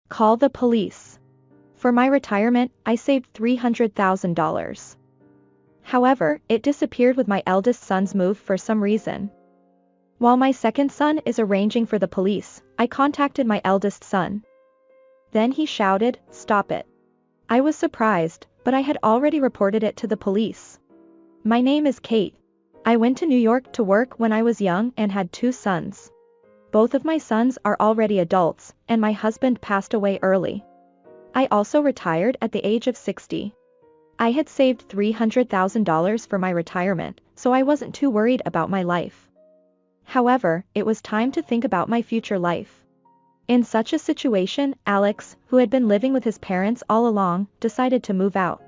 Call the police. For my retirement, I saved $300,000. However, it disappeared with my eldest son's move for some reason. While my second son is arranging for the police, I contacted my eldest son. Then he shouted, "Stop it." I was surprised, but I had already reported it to the police. My name is Kate. I went to New York to work when I was young and had 2 sons. Both of my sons are already adults, and my husband passed away early. I also retired at the age of 60. I had saved $300,000 for my retirement, so I wasn't too worried about my life. However, it was time to think about my future life. In such a situation, Alex, who had been living with his parents all along, decided to move out.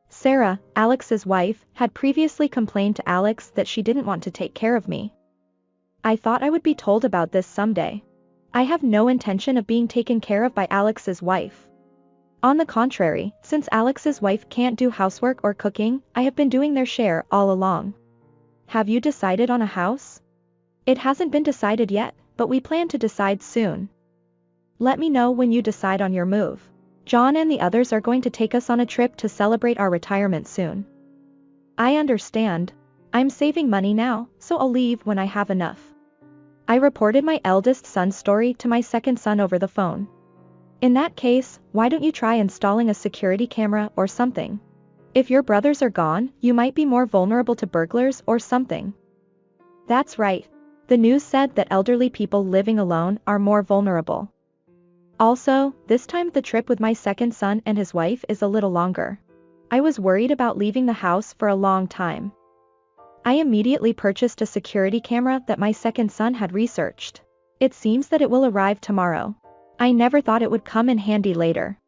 Sarah, Alex's wife, had previously complained to Alex that she didn't want to take care of me. I thought I would be told about this someday. I have no intention of being taken care of by Alex's wife. On the contrary, since Alex's wife can't do housework or cooking, I have been doing their share all along. Have you decided on a house? It hasn't been decided yet, but we plan to decide soon. Let me know when you decide on your move. John and the others are going to take us on a trip to celebrate our retirement soon. I understand. I'm saving money now, so I'll leave when I have enough. I reported my eldest son's story to my second son over the phone. In that case, why don't you try installing a security camera or something? If your brothers are gone, you might be more vulnerable to burglars or something. That's right. The news said that elderly people living alone are more vulnerable. Also, this time the trip with my second son and his wife is a little longer. I was worried about leaving the house for a long time. I immediately purchased a security camera that my second son had researched. It seems that it will arrive tomorrow. I never thought it would come in handy later.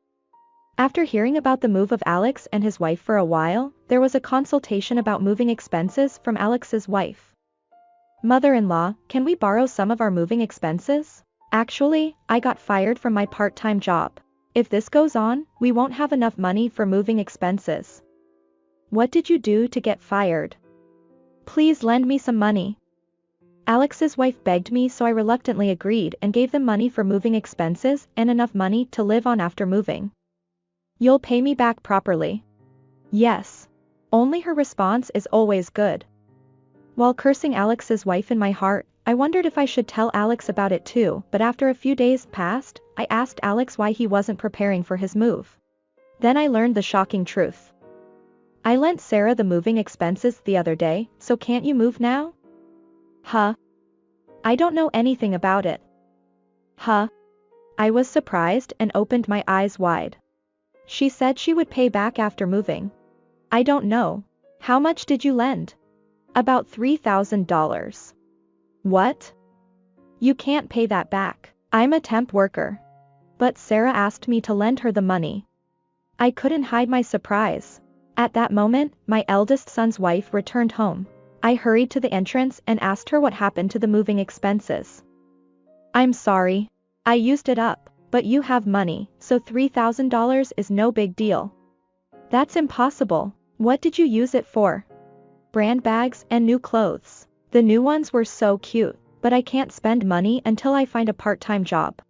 After hearing about the move of Alex and his wife for a while, there was a consultation about moving expenses from Alex's wife. Mother-in-law, can we borrow some of our moving expenses? Actually, I got fired from my part-time job. If this goes on, we won't have enough money for moving expenses. What did you do to get fired? Please lend me some money. Alex's wife begged me, so I reluctantly agreed and gave them money for moving expenses and enough money to live on after moving. You'll pay me back properly. Yes. Only her response is always good. While cursing Alex's wife in my heart, I wondered if I should tell Alex about it too, but after a few days passed, I asked Alex why he wasn't preparing for his move. Then I learned the shocking truth. I lent Sarah the moving expenses the other day, so can't you move now? Huh? I don't know anything about it. Huh? I was surprised and opened my eyes wide. She said she would pay back after moving. I don't know. How much did you lend? About $3,000. What? You can't pay that back. I'm a temp worker. But Sarah asked me to lend her the money. I couldn't hide my surprise. At that moment, my eldest son's wife returned home. I hurried to the entrance and asked her what happened to the moving expenses. I'm sorry. I used it up, but you have money, so $3,000 is no big deal. That's impossible. What did you use it for? Brand bags and new clothes. The new ones were so cute, but I can't spend money until I find a part-time job.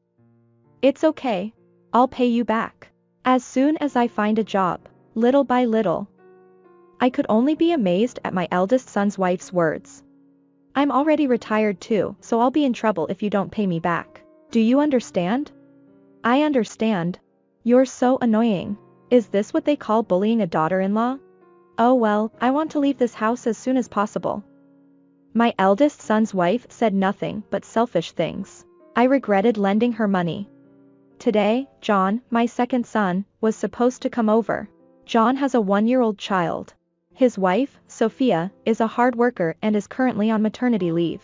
It's okay. I'll pay you back. As soon as I find a job, little by little. I could only be amazed at my eldest son's wife's words. I'm already retired too, so I'll be in trouble if you don't pay me back. Do you understand? I understand. You're so annoying. Is this what they call bullying a daughter-in-law? Oh well, I want to leave this house as soon as possible. My eldest son's wife said nothing but selfish things. I regretted lending her money. Today, John, my second son, was supposed to come over. John has a 1-year-old child. His wife, Sophia, is a hard worker and is currently on maternity leave.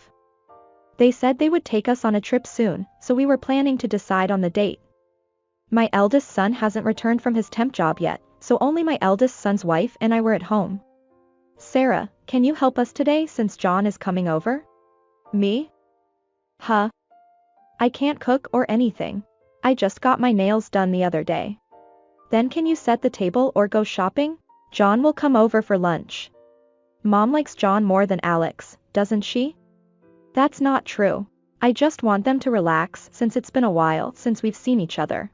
They said they would take us on a trip soon, so we were planning to decide on the date. My eldest son hasn't returned from his temp job yet, so only my eldest son's wife and I were at home. Sarah, can you help us today since John is coming over? Me? Huh? I can't cook or anything. I just got my nails done the other day. Then can you set the table or go shopping? John will come over for lunch. Mom likes John more than Alex, doesn't she? That's not true. I just want them to relax since it's been a while since we've seen each other.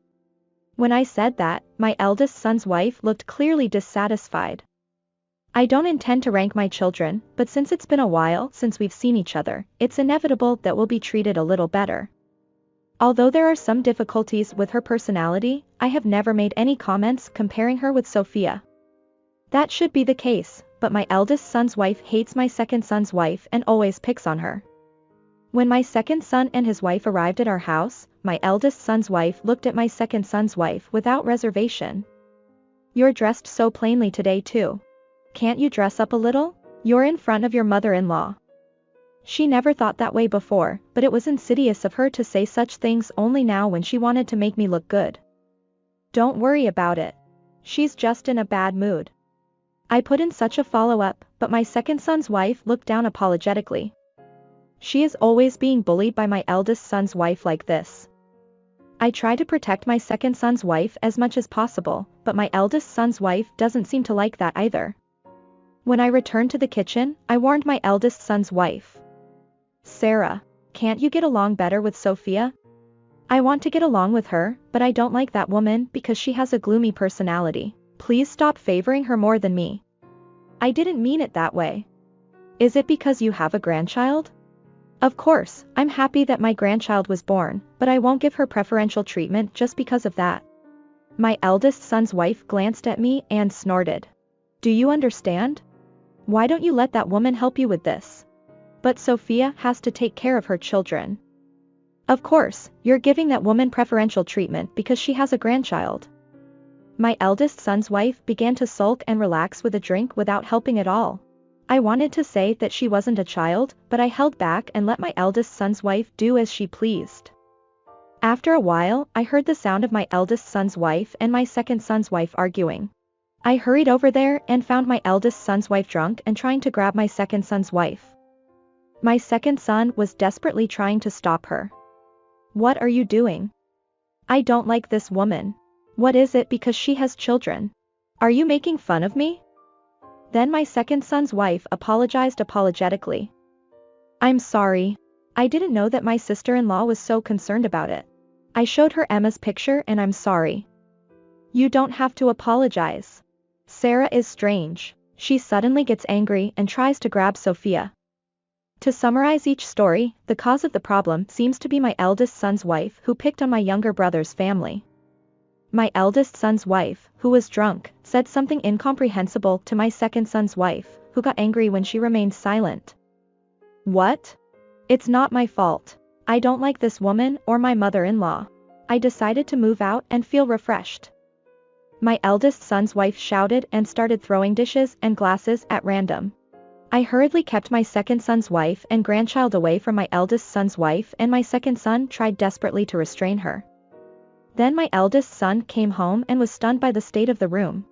When I said that, my eldest son's wife looked clearly dissatisfied. I don't intend to rank my children, but since it's been a while since we've seen each other, it's inevitable that we'll be treated a little better. Although there are some difficulties with her personality, I have never made any comments comparing her with Sophia. That should be the case, but my eldest son's wife hates my second son's wife and always picks on her. When my second son and his wife arrived at our house, my eldest son's wife looked at my second son's wife without reservation. "You're dressed so plainly today too. Can't you dress up a little? You're in front of your mother-in-law." She never thought that way before, but it was insidious of her to say such things only now when she wanted to make me look good. "Don't worry about it. She's just in a bad mood." I put in such a follow-up, but my second son's wife looked down apologetically. She is always being bullied by my eldest son's wife like this. I try to protect my second son's wife as much as possible, but my eldest son's wife doesn't seem to like that either. When I returned to the kitchen, I warned my eldest son's wife. "Sarah, can't you get along better with Sophia? I want to get along with her, but I don't like that woman because she has a gloomy personality. Please stop favoring her more than me." "I didn't mean it that way." "Is it because you have a grandchild?" "Of course, I'm happy that my grandchild was born, but I won't give her preferential treatment just because of that." My eldest son's wife glanced at me and snorted. "Do you understand? Why don't you let that woman help you with this?" "But Sophia has to take care of her children." "Of course, you're giving that woman preferential treatment because she has a grandchild." My eldest son's wife began to sulk and relax with a drink without helping at all. I wanted to say that she wasn't a child, but I held back and let my eldest son's wife do as she pleased. After a while, I heard the sound of my eldest son's wife and my second son's wife arguing. I hurried over there and found my eldest son's wife drunk and trying to grab my second son's wife. My second son was desperately trying to stop her. "What are you doing? I don't like this woman." "What is it because she has children? Are you making fun of me?" Then my second son's wife apologized apologetically. "I'm sorry. I didn't know that my sister-in-law was so concerned about it. I showed her Emma's picture and I'm sorry." "You don't have to apologize. Sarah is strange. She suddenly gets angry and tries to grab Sophia." To summarize each story, the cause of the problem seems to be my eldest son's wife who picked on my younger brother's family. My eldest son's wife, who was drunk, said something incomprehensible to my second son's wife, who got angry when she remained silent. "What? It's not my fault. I don't like this woman or my mother-in-law. I decided to move out and feel refreshed." My eldest son's wife shouted and started throwing dishes and glasses at random. I hurriedly kept my second son's wife and grandchild away from my eldest son's wife, and my second son tried desperately to restrain her. Then my eldest son came home and was stunned by the state of the room.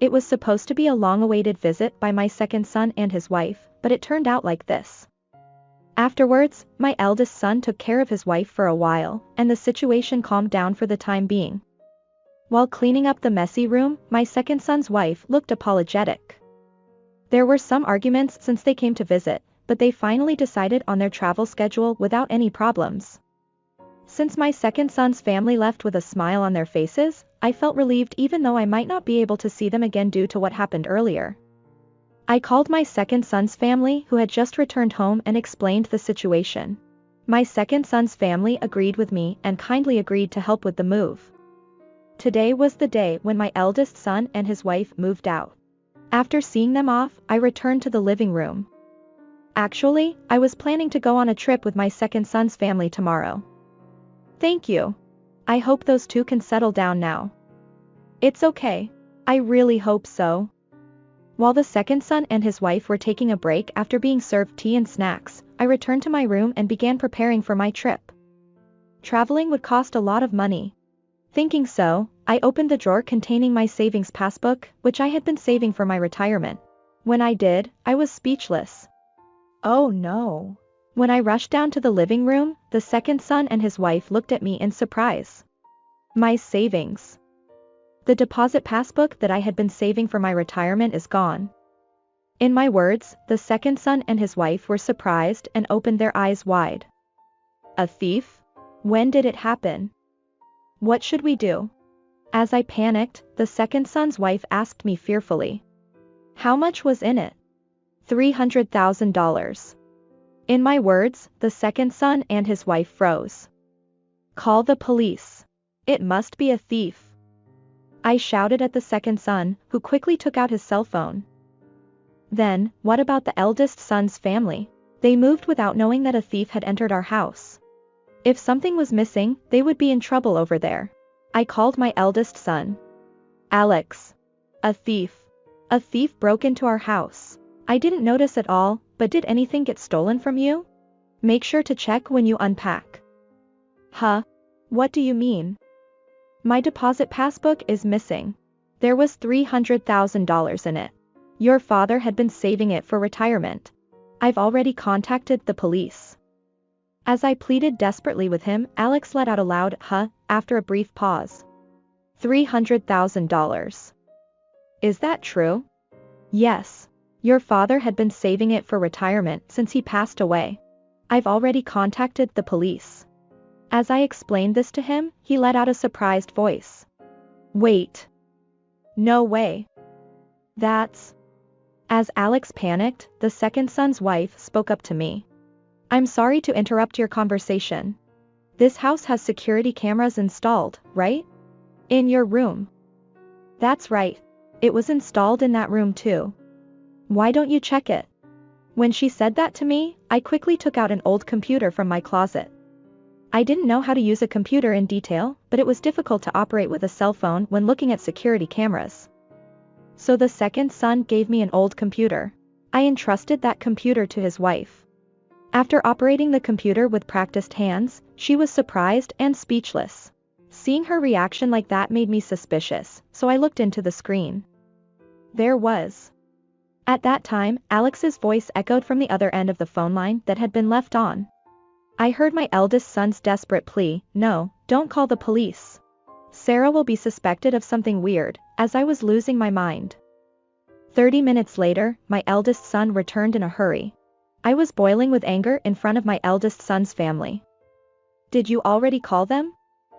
It was supposed to be a long-awaited visit by my second son and his wife, but it turned out like this. Afterwards, my eldest son took care of his wife for a while, and the situation calmed down for the time being. While cleaning up the messy room, my second son's wife looked apologetic. There were some arguments since they came to visit, but they finally decided on their travel schedule without any problems. Since my second son's family left with a smile on their faces, I felt relieved even though I might not be able to see them again due to what happened earlier. I called my second son's family, who had just returned home, and explained the situation. My second son's family agreed with me and kindly agreed to help with the move. Today was the day when my eldest son and his wife moved out. After seeing them off, I returned to the living room. Actually, I was planning to go on a trip with my second son's family tomorrow. "Thank you. I hope those two can settle down now." "It's okay. I really hope so." While the second son and his wife were taking a break after being served tea and snacks, I returned to my room and began preparing for my trip. Traveling would cost a lot of money. Thinking so, I opened the drawer containing my savings passbook, which I had been saving for my retirement. When I did, I was speechless. Oh no. When I rushed down to the living room, the second son and his wife looked at me in surprise. My savings. The deposit passbook that I had been saving for my retirement is gone. In my words, the second son and his wife were surprised and opened their eyes wide. A thief? When did it happen? What should we do? As I panicked, the second son's wife asked me fearfully. How much was in it? $300,000. In my words, the second son and his wife froze. Call the police. It must be a thief. I shouted at the second son, who quickly took out his cell phone. Then, what about the eldest son's family? They moved without knowing that a thief had entered our house. If something was missing, they would be in trouble over there. I called my eldest son. Alex. A thief. A thief broke into our house. I didn't notice at all, but did anything get stolen from you? Make sure to check when you unpack. Huh? What do you mean? My deposit passbook is missing. There was $300,000 in it. Your father had been saving it for retirement. I've already contacted the police. As I pleaded desperately with him, Alex let out a loud huh after a brief pause. $300,000. Is that true? Yes. Your father had been saving it for retirement since he passed away. I've already contacted the police. As I explained this to him, he let out a surprised voice. Wait. No way. That's... As Alex panicked, the second son's wife spoke up to me. I'm sorry to interrupt your conversation. This house has security cameras installed, right? In your room. That's right. It was installed in that room too. Why don't you check it? When she said that to me, I quickly took out an old computer from my closet. I didn't know how to use a computer in detail, but it was difficult to operate with a cell phone when looking at security cameras. So the second son gave me an old computer. I entrusted that computer to his wife. After operating the computer with practiced hands, she was surprised and speechless. Seeing her reaction like that made me suspicious, so I looked into the screen. There was. At that time, Alex's voice echoed from the other end of the phone line that had been left on. I heard my eldest son's desperate plea, no, don't call the police. Sarah will be suspected of something weird, as I was losing my mind. 30 minutes later, my eldest son returned in a hurry. I was boiling with anger in front of my eldest son's family. Did you already call them?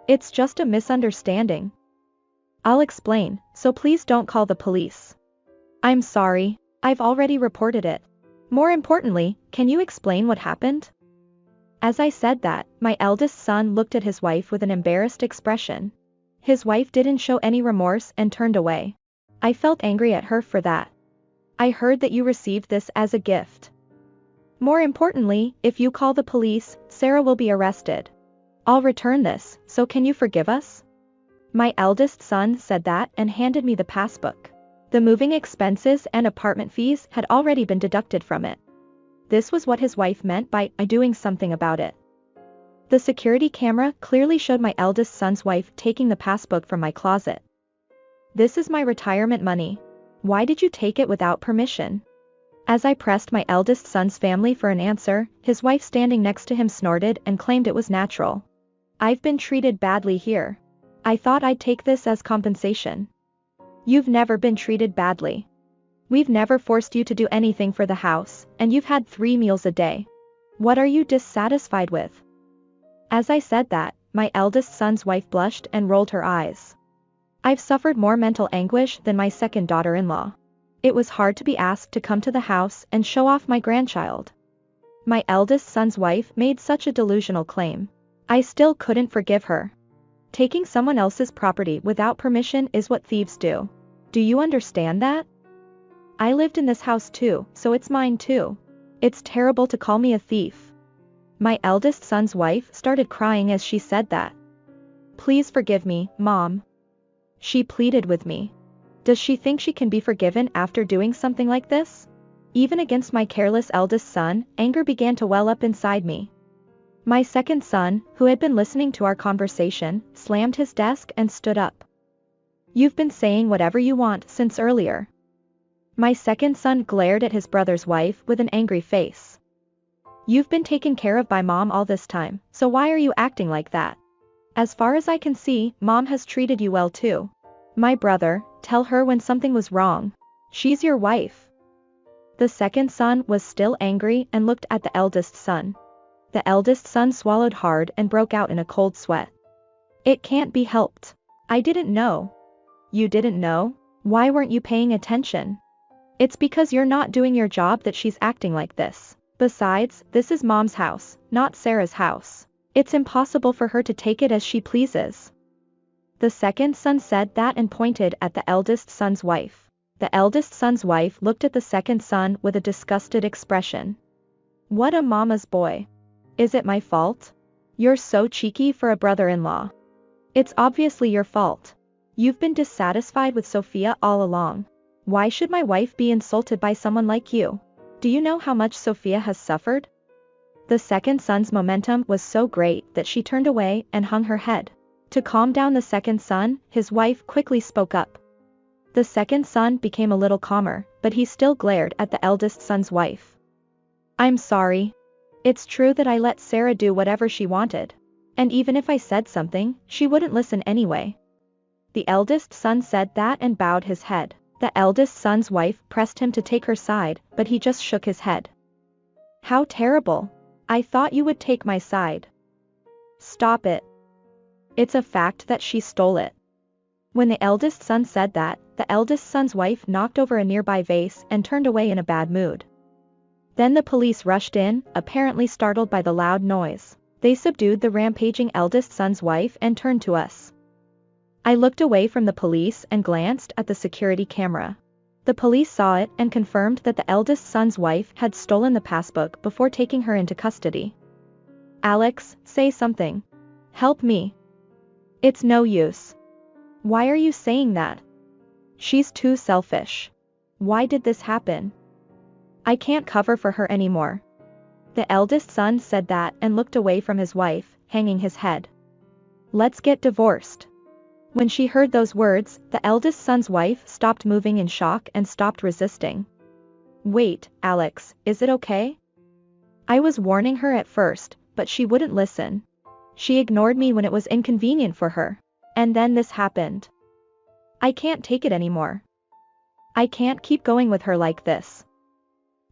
It's just a misunderstanding. I'll explain, so please don't call the police. I'm sorry, I've already reported it. More importantly, can you explain what happened? As I said that, my eldest son looked at his wife with an embarrassed expression. His wife didn't show any remorse and turned away. I felt angry at her for that. I heard that you received this as a gift. More importantly, if you call the police, Sarah will be arrested. I'll return this, so can you forgive us? My eldest son said that and handed me the passbook. The moving expenses and apartment fees had already been deducted from it. This was what his wife meant by doing something about it. The security camera clearly showed my eldest son's wife taking the passbook from my closet. This is my retirement money. Why did you take it without permission? As I pressed my eldest son's family for an answer, his wife standing next to him snorted and claimed it was natural. I've been treated badly here. I thought I'd take this as compensation. You've never been treated badly. We've never forced you to do anything for the house, and you've had 3 meals a day. What are you dissatisfied with? As I said that, my eldest son's wife blushed and rolled her eyes. I've suffered more mental anguish than my second daughter-in-law. It was hard to be asked to come to the house and show off my grandchild. My eldest son's wife made such a delusional claim. I still couldn't forgive her. Taking someone else's property without permission is what thieves do. Do you understand that? I lived in this house too, so it's mine too. It's terrible to call me a thief. My eldest son's wife started crying as she said that. Please forgive me, Mom. She pleaded with me. Does she think she can be forgiven after doing something like this? Even against my careless eldest son, anger began to well up inside me. My second son, who had been listening to our conversation, slammed his desk and stood up. You've been saying whatever you want since earlier. My second son glared at his brother's wife with an angry face. You've been taken care of by Mom all this time, so why are you acting like that? As far as I can see, Mom has treated you well too. My brother, tell her when something was wrong. She's your wife. The second son was still angry and looked at the eldest son. The eldest son swallowed hard and broke out in a cold sweat. It can't be helped. I didn't know. You didn't know? Why weren't you paying attention? It's because you're not doing your job that she's acting like this. Besides, this is Mom's house, not Sarah's house. It's impossible for her to take it as she pleases. The second son said that and pointed at the eldest son's wife. The eldest son's wife looked at the second son with a disgusted expression. What a mama's boy. Is it my fault? You're so cheeky for a brother-in-law. It's obviously your fault. You've been dissatisfied with Sophia all along. Why should my wife be insulted by someone like you? Do you know how much Sophia has suffered? The second son's momentum was so great that she turned away and hung her head. To calm down the second son, his wife quickly spoke up. The second son became a little calmer, but he still glared at the eldest son's wife. I'm sorry. It's true that I let Sarah do whatever she wanted. And even if I said something, she wouldn't listen anyway. The eldest son said that and bowed his head. The eldest son's wife pressed him to take her side, but he just shook his head. How terrible. I thought you would take my side. Stop it. It's a fact that she stole it. When the eldest son said that, the eldest son's wife knocked over a nearby vase and turned away in a bad mood. Then the police rushed in, apparently startled by the loud noise. They subdued the rampaging eldest son's wife and turned to us. I looked away from the police and glanced at the security camera. The police saw it and confirmed that the eldest son's wife had stolen the passbook before taking her into custody. Alex, say something. Help me. It's no use. Why are you saying that? She's too selfish. Why did this happen? I can't cover for her anymore. The eldest son said that and looked away from his wife, hanging his head. Let's get divorced. When she heard those words, the eldest son's wife stopped moving in shock and stopped resisting. Wait, Alex, is it okay? I was warning her at first, but she wouldn't listen. She ignored me when it was inconvenient for her. And then this happened. I can't take it anymore. I can't keep going with her like this.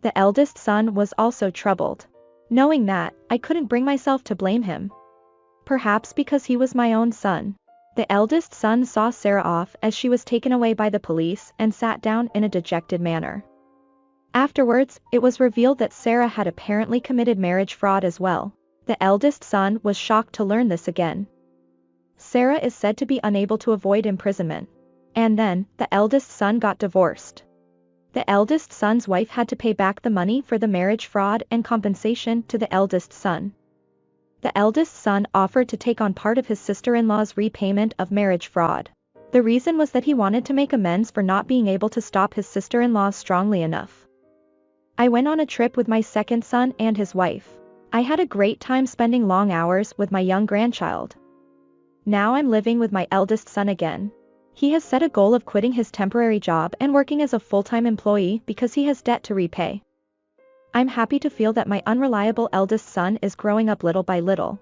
The eldest son was also troubled. Knowing that, I couldn't bring myself to blame him. Perhaps because he was my own son. The eldest son saw Sarah off as she was taken away by the police and sat down in a dejected manner. Afterwards, it was revealed that Sarah had apparently committed marriage fraud as well. The eldest son was shocked to learn this again. Sarah is said to be unable to avoid imprisonment. And then, the eldest son got divorced. The eldest son's wife had to pay back the money for the marriage fraud and compensation to the eldest son. The eldest son offered to take on part of his sister-in-law's repayment of marriage fraud. The reason was that he wanted to make amends for not being able to stop his sister-in-law strongly enough. I went on a trip with my second son and his wife. I had a great time spending long hours with my young grandchild. Now I'm living with my eldest son again. He has set a goal of quitting his temporary job and working as a full-time employee because he has debt to repay. I'm happy to feel that my unreliable eldest son is growing up little by little.